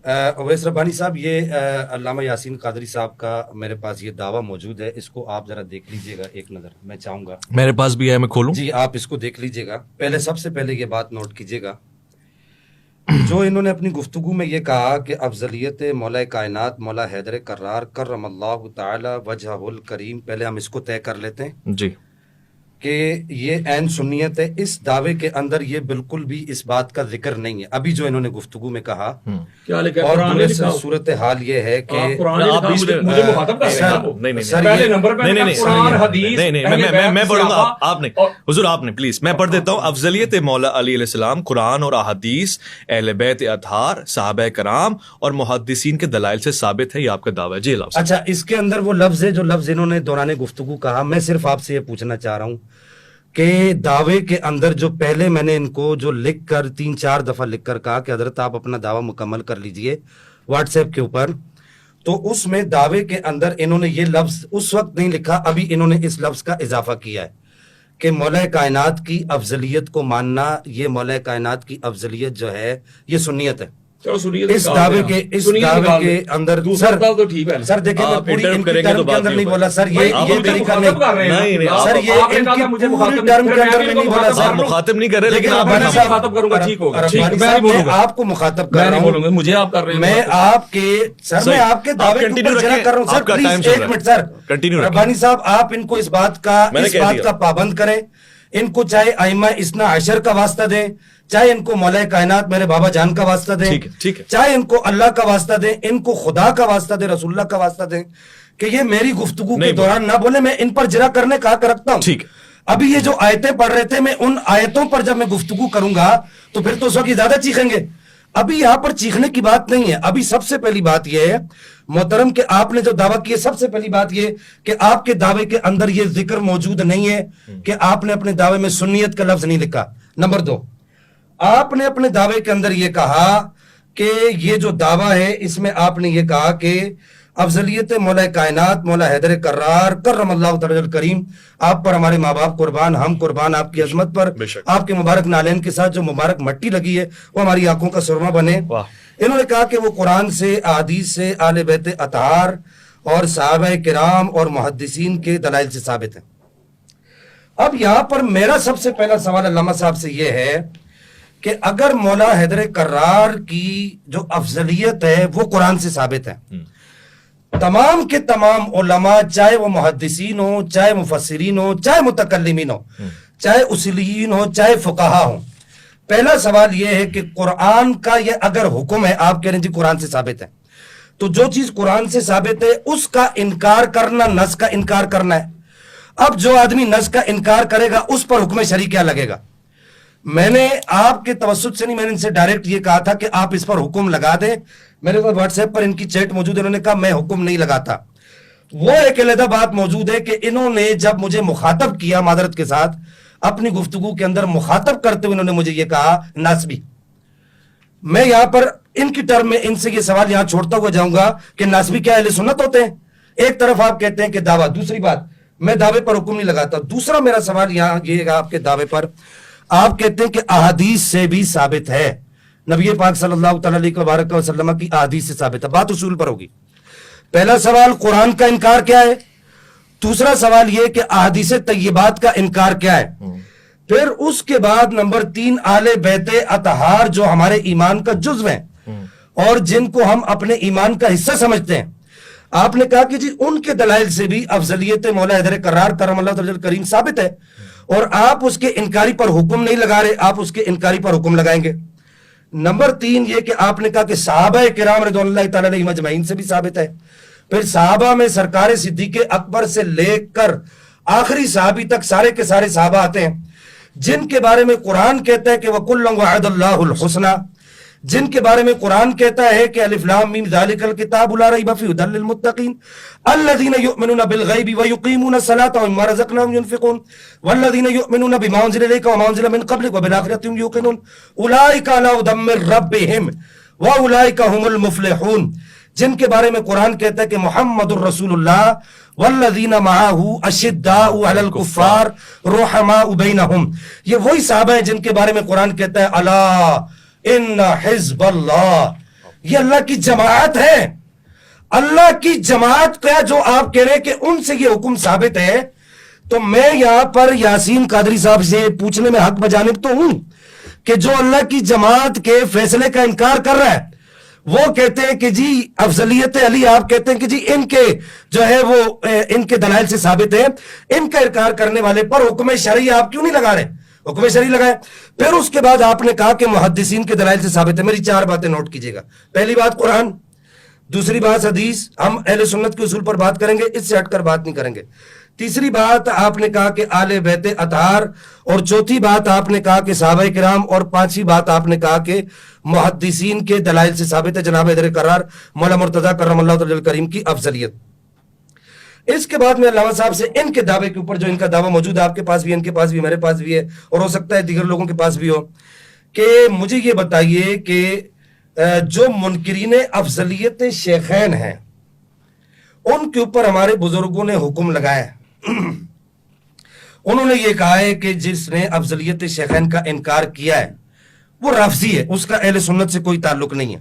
اویس ربانی صاحب، یہ علامہ یاسین قادری صاحب کا میرے پاس یہ دعویٰ موجود ہے، اس کو آپ ذرا دیکھ لیجئے گا ایک نظر، میں چاہوں گا میرے پاس بھی ہے، میں کھولوں؟ جی آپ اس کو دیکھ لیجئے گا. پہلے سب سے پہلے یہ بات نوٹ کیجئے گا، جو انہوں نے اپنی گفتگو میں یہ کہا کہ افضلیت مولا کائنات مولا حیدر کرار کرم اللہ تعالی وجہہ الکریم، پہلے ہم اس کو طے کر لیتے ہیں جی کہ یہ عین سنیت ہے. اس دعوے کے اندر یہ بالکل بھی اس بات کا ذکر نہیں ہے ابھی جو انہوں نے گفتگو میں کہا. کیا لکھا ہے؟ اور قرآن نے درست لکھا ہو؟ صورتحال یہ ہے کہ قرآن نے لکھا، مجھے مخاطب کر رہے ہیں آپ کو. پہلے نمبر پہ قرآن حدیث، میں پڑھوں گا. آپ نے حضور، آپ نے پلیز، میں پڑھ دیتا ہوں. افضلیت مولا علی علیہ السلام قرآن اور احادیث، اہل بیت اطہار، صحابہ کرام اور محدثین کے دلائل سے ثابت ہے. یہ آپ کا دعویٰ ہے. جی لفظ. اچھا، اس کے اندر وہ لفظ ہے جو لفظ انہوں نے دوران گفتگو کہا. میں صرف آپ سے یہ پوچھنا چاہ رہا ہوں کہ دعوے کے اندر جو پہلے میں نے ان کو جو لکھ کر 3-4 دفعہ لکھ کر کہا کہ حضرت آپ اپنا دعویٰ مکمل کر لیجئے واٹس ایپ کے اوپر، تو اس میں دعوے کے اندر انہوں نے یہ لفظ اس وقت نہیں لکھا، ابھی انہوں نے اس لفظ کا اضافہ کیا ہے کہ مولا کائنات کی افضلیت کو ماننا، یہ مولا کائنات کی افضلیت جو ہے یہ سنیت ہے. اس دعوے کے اندر سر دیکھیں، میں پوری ان کی ٹرم کے اندر نہیں بولا سر، یہ طریقہ نہیں سر، یہ ان کی پوری ٹرم کے اندر نہیں بولا سر. مخاطب نہیں کر رہے، لیکن میں مخاطب کروں گا. ٹھیک ہوگا، میں آپ کو مخاطب کر رہا ہوں، مجھے آپ کر رہے ہیں. میں آپ کے سر، میں آپ کے دعوے کے اوپر جرا کر رہا ہوں سر. پلیز ایک منٹ سر، ربانی صاحب آپ ان کو اس بات کا پابند کریں. ان کو چاہے ائمہ اثنا عشر کا واسطہ دیں، چاہے ان کو مولا کائنات میرے بابا جان کا واسطہ دیں، چاہے ان کو اللہ کا واسطہ دیں، ان کو خدا کا واسطہ دیں، رسول اللہ کا واسطہ دیں، کہ یہ میری گفتگو کے دوران نہ بولے. میں ان پر جرا کرنے کا حق رکھتا ہوں. ابھی یہ جو آیتیں پڑھ رہے تھے، میں ان آیتوں پر جب میں گفتگو کروں گا تو پھر تو اس وقت زیادہ چیخیں گے. ابھی یہاں پر چیخنے کی بات نہیں ہے. ابھی سب سے پہلی بات یہ ہے محترم کہ آپ نے جو دعویٰ کیا، سب سے پہلی بات یہ کہ آپ کے دعوے کے اندر یہ ذکر موجود نہیں ہے کہ آپ نے اپنے دعوے میں سنیت کا لفظ نہیں لکھا. نمبر 2، آپ نے اپنے دعوے کے اندر یہ کہا کہ یہ جو دعویٰ ہے اس میں آپ نے یہ کہا کہ افضلیت مولا کائنات مولا حیدر کرار کرم اللہ تعالی الکریم، آپ پر ہمارے ماں باپ قربان، ہم قربان آپ کی عظمت پر، آپ کے مبارک نالین کے ساتھ جو مبارک مٹی لگی ہے وہ ہماری آنکھوں کا سرما بنے. انہوں نے کہا کہ وہ قرآن سے، احادیث سے، اہل بیت اطہار اور صحابہ کرام اور محدثین کے دلائل سے ثابت ہے. اب یہاں پر میرا سب سے پہلا سوال علامہ صاحب سے یہ ہے کہ اگر مولا حیدر کرار کی جو افضلیت ہے وہ قرآن سے ثابت ہے، تمام کے تمام علماء، چاہے وہ محدثین ہو، چاہے مفسرین ہو، چاہے متکلمین ہو، چاہے اصولیین ہو، چاہے فقہا ہو، پہلا سوال یہ ہے کہ قرآن کا یہ اگر حکم ہے، آپ کہہ رہے ہیں جی قرآن سے ثابت ہے، تو جو چیز قرآن سے ثابت ہے اس کا انکار کرنا نص کا انکار کرنا ہے. اب جو آدمی نص کا انکار کرے گا اس پر حکم شرعی کیا لگے گا؟ میں نے آپ کے توسط سے نہیں، میں نے ان سے ڈائریکٹ یہ کہا تھا کہ آپ اس پر حکم لگا دیں. میرے پاس واٹس ایپ پر ان کی چیٹ موجود ہے، انہوں نے کہا میں حکم نہیں لگاتا. وہ ایک علیحدہ بات موجود ہے کہ انہوں نے جب مجھے مخاطب کیا معذرت کے ساتھ اپنی گفتگو کے اندر مخاطب کرتے ہوئے انہوں نے مجھے یہ کہا ناسبی. میں یہاں پر ان کی ٹرم میں ان سے یہ سوال یہاں چھوڑتا ہوا جاؤں گا کہ ناسبی کیا اہل سنت ہوتے ہیں؟ ایک طرف آپ کہتے ہیں کہ دعویٰ، دوسری بات میں دعوے پر حکم نہیں لگاتا. دوسرا میرا سوال یہاں یہ آپ کے دعوے پر آپ کہتے ہیں کہ احادیث سے بھی ثابت ہے، نبی پاک صلی اللہ تعالی علیہ وسلم کی احادیث سے ثابت ہے. بات اصول پر ہوگی. پہلا سوال قرآن کا انکار کیا ہے، دوسرا سوال یہ کہ احادیث طیبات کا انکار کیا ہے. پھر اس کے بعد نمبر 3 اہل بیت اطہار جو ہمارے ایمان کا جزو ہیں اور جن کو ہم اپنے ایمان کا حصہ سمجھتے ہیں. آپ نے کہا کہ جی ان کے دلائل سے بھی افضلیت مولا حیدر کرار کرم اللہ تعالی الکریم ثابت ہے، اور آپ اس کے انکاری پر حکم نہیں لگا رہے، آپ اس کے انکاری پر حکم لگائیں گے. نمبر 3 یہ کہ آپ نے کہا کہ صحابہ کرام رضوان اللہ تعالی علیہم اجمعین سے بھی ثابت ہے. پھر صحابہ میں سرکار صدیق اکبر سے لے کر آخری صحابی تک سارے کے سارے صحابہ آتے ہیں جن کے بارے میں قرآن کہتا ہے کہ وَكُلًّا وَعَدَ اللَّهُ الْحُسْنَى، جن کے بارے میں قرآن کہتا ہے کہ الف لام میم ذالک الکتاب لا ریب فیہ ھدی للمتقین الذین یؤمنون بالغیب ویقیمون الصلاة ومما رزقناہم ینفقون والذین یؤمنون بما انزل الیک وما انزل من قبلک وبالآخرۃ هم یوقنون اولئک علی ھدی من ربہم واولئک هم المفلحون، جن کے بارے میں قرآن کہتا ہے کہ محمد الرسول اللہ والذین معہ اشداء علی الکفار رحماء بینہم، یہ وہی صحابہ ہیں جن کے بارے میں قرآن کہتا ہے الا ان حزب اللہ یہ اللہ کی جماعت ہے. اللہ کی جماعت کا جو آپ کہہ رہے کہ ان سے یہ حکم ثابت ہے, تو میں یہاں پر یاسین قادری صاحب سے پوچھنے میں حق بجانب تو ہوں کہ جو اللہ کی جماعت کے فیصلے کا انکار کر رہا ہے, وہ کہتے ہیں کہ جی افضلیت علی, آپ کہتے ہیں کہ جی ان کے جو ہے وہ ان کے دلائل سے ثابت ہے, ان کا انکار کرنے والے پر حکم شرعی آپ کیوں نہیں لگا رہے؟ حکم شرعی لگائے. پھر اس کے بعد آپ نے کہا کہ محدثین کے دلائل سے ثابت ہے. میری 4 باتیں نوٹ کیجئے گا. پہلی بات قرآن, دوسری بات حدیث, ہم اہل سنت کے اصول پر بات کریں گے, اس سے ہٹ کر بات نہیں کریں گے. تیسری بات آپ نے کہا کہ آل بیت اطہار, اور چوتھی بات آپ نے کہا کہ صحابہ کرام, اور پانچویں بات آپ نے کہا کہ محدثین کے دلائل سے ثابت ہے جناب حیدر کرار مولا مرتضی کرم اللہ تعالی کریم کی افضلیت. اس کے بعد میں علامہ صاحب سے ان کے دعوے کے اوپر, جو ان کا دعویٰ موجود ہے, آپ کے پاس بھی, ان کے پاس بھی, میرے پاس بھی ہے, اور ہو سکتا ہے دیگر لوگوں کے پاس بھی ہو, کہ مجھے یہ بتائیے کہ جو منکرین افضلیت شیخین ہیں ان کے اوپر ہمارے بزرگوں نے حکم لگایا ہے. انہوں نے یہ کہا ہے کہ جس نے افضلیت شیخین کا انکار کیا ہے وہ رافضی ہے, اس کا اہل سنت سے کوئی تعلق نہیں ہے.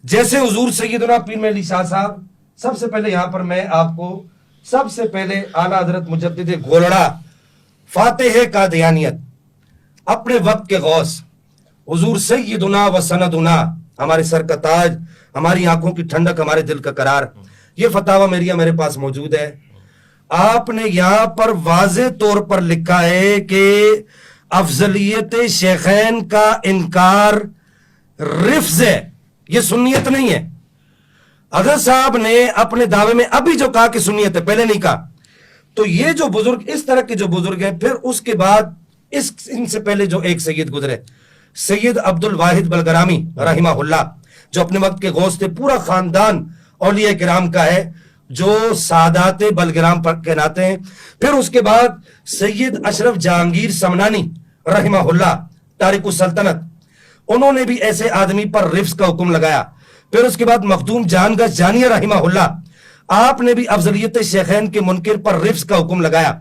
جیسے حضور سیدنا پیر مہر علی شاہ صاحب, سب سے پہلے یہاں پر میں آپ کو سب سے پہلے اعلیٰ حضرت مجدد گولڑا فاتح قادیانیت, اپنے وقت کے غوث حضور سیدنا و سندنا, ہمارے سر کا تاج, ہماری آنکھوں کی ٹھنڈک, ہمارے دل کا قرار, یہ فتاویٰ میریہ میرے پاس موجود ہے. آپ نے یہاں پر واضح طور پر لکھا ہے کہ افضلیت شیخین کا انکار رفض ہے, یہ سنیت نہیں ہے. حضرت صاحب نے اپنے دعوے میں ابھی جو کہا کہ سنیت ہے, پہلے نہیں کہا. تو یہ جو بزرگ, اس طرح کے جو بزرگ ہیں, پھر اس کے بعد ان سے پہلے جو ایک سید گزرے, سید عبد الواحد بلگرامی رحمہ اللہ, جو اپنے وقت کے غوث تھے, پورا خاندان اولیاء کرام کا ہے, جو سادات بلگرام پر کہلاتے ہیں. پھر اس کے بعد سید اشرف جہانگیر سمنانی رحمہ اللہ تارک السلطنت, انہوں نے بھی ایسے آدمی پر رفض کا حکم لگایا. پھر اس کے بعد مخدوم جان گش جانیہ رحمہ اللہ, آپ نے بھی افضلیت شیخین کے منکر پر رفض کا حکم لگایا.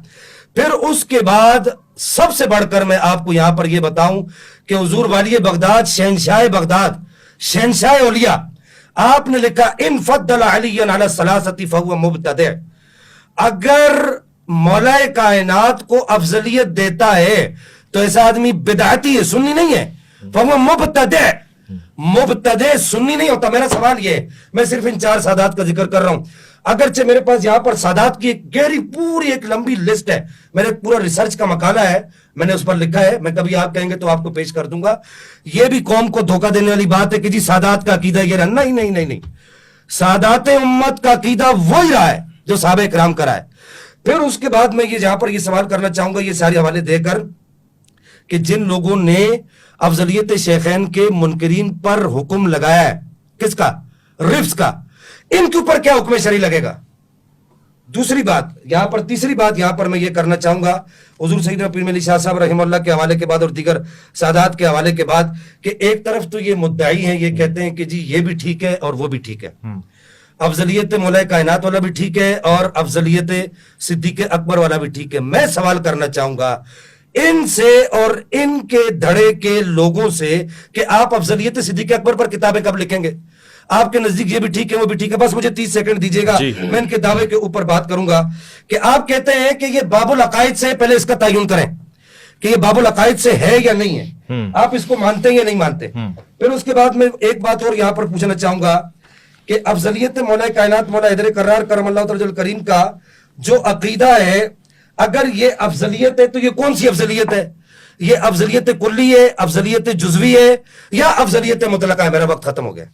پھر اس کے بعد سب سے بڑھ کر میں آپ کو یہاں پر یہ بتاؤں کہ حضور والی بغداد, شہنشاہ بغداد, شہنشاہ اولیاء, آپ نے لکھا ان فضل علی علی الثلاثۃ فہو مبتدع, اگر مولا کائنات کو افضلیت دیتا ہے تو ایسا آدمی بدعتی ہے, سنی نہیں ہے. فہو مبتدع, مبتدع سنی نہیں ہوتا. میرا سوال یہ ہے, میں صرف ان 4 سادات کا ذکر کر رہا ہوں, اگرچہ میرے پاس یہاں پر سادات کی ایک گہری پوری ایک لمبی لسٹ ہے, میرے پورا ریسرچ کا مقالہ ہے, میں نے اس پر لکھا ہے, میں کبھی آپ کہیں گے تو آپ کو پیش کر دوں گا. یہ بھی قوم کو دھوکہ دینے والی بات ہے کہ جی سادات کا عقیدہ یہ رہا, نہیں نہیں نہیں نہیں, سادات امت کا عقیدہ وہی رہا ہے جو صحابہ کرام کا رہا ہے. پھر اس کے بعد میں یہ جہاں پر یہ سوال کرنا چاہوں گا, یہ سارے حوالے دے کر, کہ جن لوگوں نے افضلیت شیخین کے منکرین پر حکم لگایا ہے, کس کا؟ رفض کا, ان کے اوپر کیا حکم شرعی لگے گا؟ دوسری بات یہاں پر, تیسری بات یہاں پر میں یہ کرنا چاہوں گا حضور سیدنا پیر مہر علی شاہ صاحب رحمہ اللہ کے حوالے کے بعد اور دیگر سادات کے حوالے کے بعد, کہ ایک طرف تو یہ مدعی ہیں, یہ کہتے ہیں کہ جی یہ بھی ٹھیک ہے اور وہ بھی ٹھیک ہے, افضلیت مولا کائنات والا بھی ٹھیک ہے اور افضلیت صدیق اکبر والا بھی ٹھیک ہے. میں سوال کرنا چاہوں گا ان سے اور ان کے دھڑے کے لوگوں سے کہ آپ افضلیت صدیق اکبر پر کتابیں کب لکھیں گے؟ آپ کے نزدیک یہ بھی ٹھیک ہے وہ بھی ٹھیک ہے. بس مجھے 30 سیکنڈ دیجیے گا, میں ان کے دعوے کے اوپر بات کروں گا. کہ آپ کہتے ہیں کہ یہ باب العقائد سے, پہلے اس کا تعین کریں کہ یہ باب العقائد سے ہے یا نہیں ہے, آپ اس کو مانتے ہیں یا نہیں مانتے. پھر اس کے بعد میں ایک بات اور یہاں پر پوچھنا چاہوں گا کہ افضلیت مولا کائنات مولا حیدر کرار کرم اللہ تعالی کریم کا جو عقیدہ ہے, اگر یہ افضلیت ہے تو یہ کون سی افضلیت ہے؟ یہ افضلیت کلی ہے, افضلیت جزوی ہے, یا افضلیت مطلقہ ہے؟ میرا وقت ختم ہو گیا.